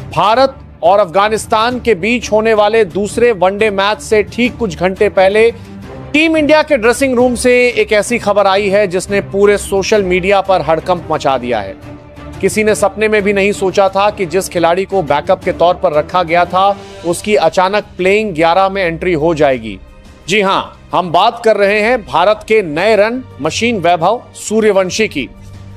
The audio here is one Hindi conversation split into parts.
भारत और अफगानिस्तान के बीच होने वाले दूसरे वनडे मैच से ठीक कुछ घंटे पहले टीम इंडिया के ड्रेसिंग रूम से एक ऐसी खबर आई है जिसने पूरे सोशल मीडिया पर हड़कंप मचा दिया है। किसी ने सपने में भी नहीं सोचा था कि जिस खिलाड़ी को बैकअप के तौर पर रखा गया था उसकी अचानक प्लेइंग 11 में एंट्री हो जाएगी। जी हां, हम बात कर रहे हैं भारत के नए रन मशीन वैभव सूर्यवंशी की।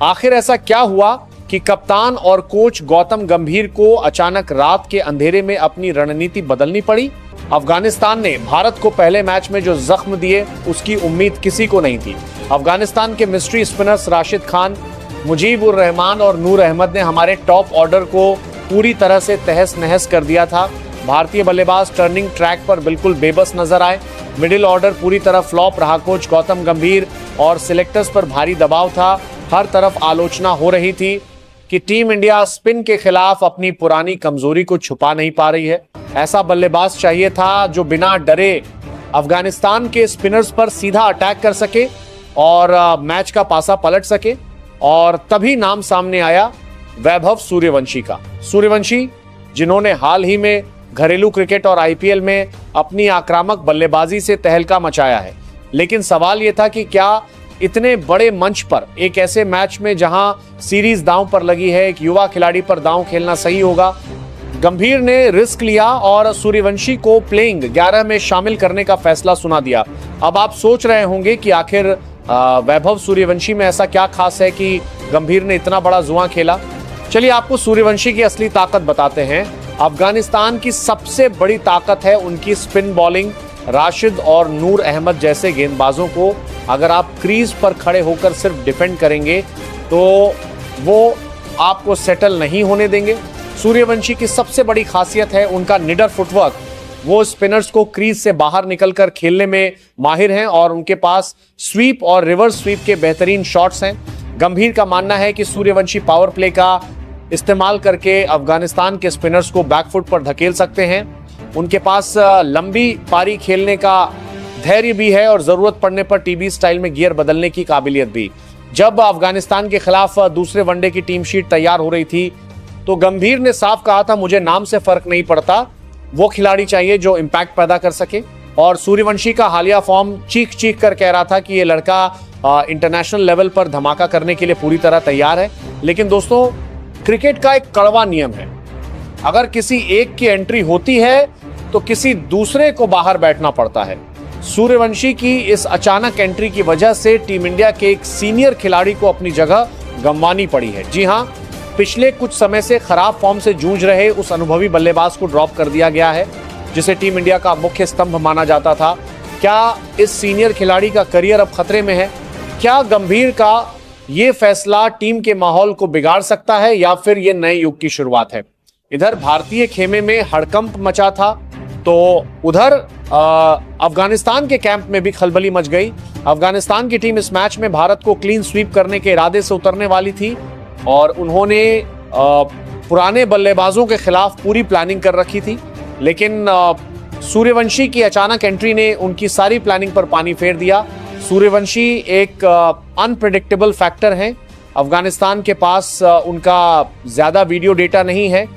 आखिर ऐसा क्या हुआ कि कप्तान और कोच गौतम गंभीर को अचानक रात के अंधेरे में अपनी रणनीति बदलनी पड़ी? अफगानिस्तान ने भारत को पहले मैच में जो जख्म दिए उसकी उम्मीद किसी को नहीं थी। अफगानिस्तान के मिस्ट्री स्पिनर्स राशिद खान, मुजीबुर रहमान और नूर अहमद ने हमारे टॉप ऑर्डर को पूरी तरह से तहस नहस कर दिया था। भारतीय बल्लेबाज टर्निंग ट्रैक पर बिल्कुल बेबस नजर आए। मिडिल ऑर्डर पूरी तरह फ्लॉप रहा। कोच गौतम गंभीर और सिलेक्टर्स पर भारी दबाव था। हर तरफ आलोचना हो रही थी कि टीम इंडिया स्पिन के खिलाफ अपनी पुरानी कमजोरी को छुपा नहीं पा रही है। ऐसा बल्लेबाज चाहिए था जो बिना डरे अफगानिस्तान के स्पिनर्स पर सीधा अटैक कर सके और मैच का पासा पलट सके। और तभी नाम सामने आया वैभव सूर्यवंशी का। सूर्यवंशी जिन्होंने हाल ही में घरेलू क्रिकेट और आईपीएल में अपनी आक्रामक बल्लेबाजी से तहलका मचाया है। लेकिन सवाल यह था कि क्या इतने बड़े मंच पर एक ऐसे मैच में जहां सीरीज दांव पर लगी है, एक युवा खिलाड़ी पर दांव खेलना सही होगा? गंभीर ने रिस्क लिया और सूर्यवंशी को प्लेइंग 11 में शामिल करने का फैसला सुना दिया। अब आप सोच रहे होंगे कि आखिर वैभव सूर्यवंशी में ऐसा क्या खास है कि गंभीर ने इतना बड़ा जुआ खेला। चलिए आपको सूर्यवंशी की असली ताकत बताते हैं। अफगानिस्तान की सबसे बड़ी ताकत है उनकी स्पिन बॉलिंग। राशिद और नूर अहमद जैसे गेंदबाजों को अगर आप क्रीज पर खड़े होकर सिर्फ डिफेंड करेंगे तो वो आपको सेटल नहीं होने देंगे। सूर्यवंशी की सबसे बड़ी खासियत है उनका निडर फुटवर्क। वो स्पिनर्स को क्रीज से बाहर निकलकर खेलने में माहिर हैं और उनके पास स्वीप और रिवर्स स्वीप के बेहतरीन शॉट्स हैं। गंभीर का मानना है कि सूर्यवंशी पावर प्ले का इस्तेमाल करके अफगानिस्तान के स्पिनर्स को बैकफुट पर धकेल सकते हैं। उनके पास लंबी पारी खेलने का धैर्य भी है और जरूरत पड़ने पर टीबी स्टाइल में गियर बदलने की काबिलियत भी। जब अफगानिस्तान के खिलाफ दूसरे वनडे की टीम शीट तैयार हो रही थी तो गंभीर ने साफ कहा था, मुझे नाम से फर्क नहीं पड़ता, वो खिलाड़ी चाहिए जो इम्पैक्ट पैदा कर सके। और सूर्यवंशी का हालिया फॉर्म चीख चीख कर कह रहा था कि ये लड़का इंटरनेशनल लेवल पर धमाका करने के लिए पूरी तरह तैयार है। लेकिन दोस्तों, क्रिकेट का एक कड़वा नियम है, अगर किसी एक की एंट्री होती है तो किसी दूसरे को बाहर बैठना पड़ता है। सूर्यवंशी की इस अचानक एंट्री की वजह से टीम इंडिया के एक सीनियर खिलाड़ी को अपनी जगह गंवानी पड़ी है। जी हां, पिछले कुछ समय से खराब फॉर्म से जूझ रहे उस अनुभवी बल्लेबाज को ड्रॉप कर दिया गया है जिसे टीम इंडिया का मुख्य स्तंभ माना जाता था। क्या इस सीनियर खिलाड़ी का करियर अब खतरे में है? क्या गंभीर का ये फैसला टीम के माहौल को बिगाड़ सकता है या फिर ये नए युग की शुरुआत है? इधर भारतीय खेमे में हड़कंप मचा था तो उधर अफगानिस्तान के कैंप में भी खलबली मच गई। अफगानिस्तान की टीम इस मैच में भारत को क्लीन स्वीप करने के इरादे से उतरने वाली थी और उन्होंने पुराने बल्लेबाजों के खिलाफ पूरी प्लानिंग कर रखी थी। लेकिन सूर्यवंशी की अचानक एंट्री ने उनकी सारी प्लानिंग पर पानी फेर दिया। सूर्यवंशी एक अनप्रेडिक्टेबल फैक्टर हैं। अफगानिस्तान के पास उनका ज्यादा वीडियो डेटा नहीं है।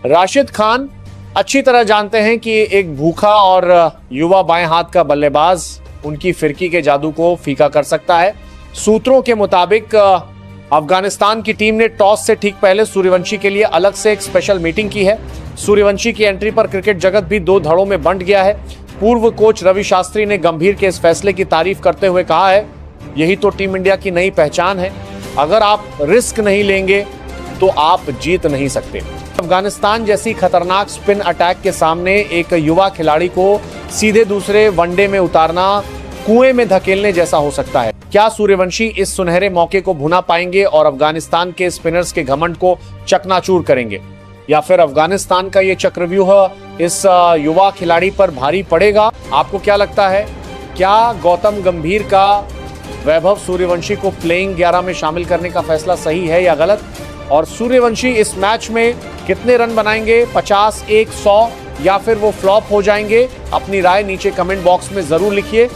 राशिद खान अच्छी तरह जानते हैं कि एक भूखा और युवा बाएं हाथ का बल्लेबाज उनकी फिरकी के जादू को फीका कर सकता है। सूत्रों के मुताबिक अफगानिस्तान की टीम ने टॉस से ठीक पहले सूर्यवंशी के लिए अलग से एक स्पेशल मीटिंग की है। सूर्यवंशी की एंट्री पर क्रिकेट जगत भी दो धड़ों में बंट गया है। पूर्व कोच रवि शास्त्री ने गंभीर के इस फैसले की तारीफ करते हुए कहा है, यही तो टीम इंडिया की नई पहचान है, अगर आप रिस्क नहीं लेंगे तो आप जीत नहीं सकते। अफगानिस्तान जैसी खतरनाक स्पिन अटैक के सामने एक युवा खिलाड़ी को सीधे दूसरे वनडे में उतारना कुएं में धकेलने जैसा हो सकता है। क्या सूर्यवंशी इस सुनहरे मौके को भुना पाएंगे और अफगानिस्तान के स्पिनर्स के घमंड को चकनाचूर करेंगे, या फिर अफगानिस्तान का ये चक्रव्यूह इस युवा खिलाड़ी पर भारी पड़ेगा? आपको क्या लगता है, क्या गौतम गंभीर का वैभव सूर्यवंशी को प्लेइंग 11 में शामिल करने का फैसला सही है या गलत? और सूर्यवंशी इस मैच में कितने रन बनाएंगे, 50, 100 या फिर वो फ्लॉप हो जाएंगे? अपनी राय नीचे कमेंट बॉक्स में जरूर लिखिए।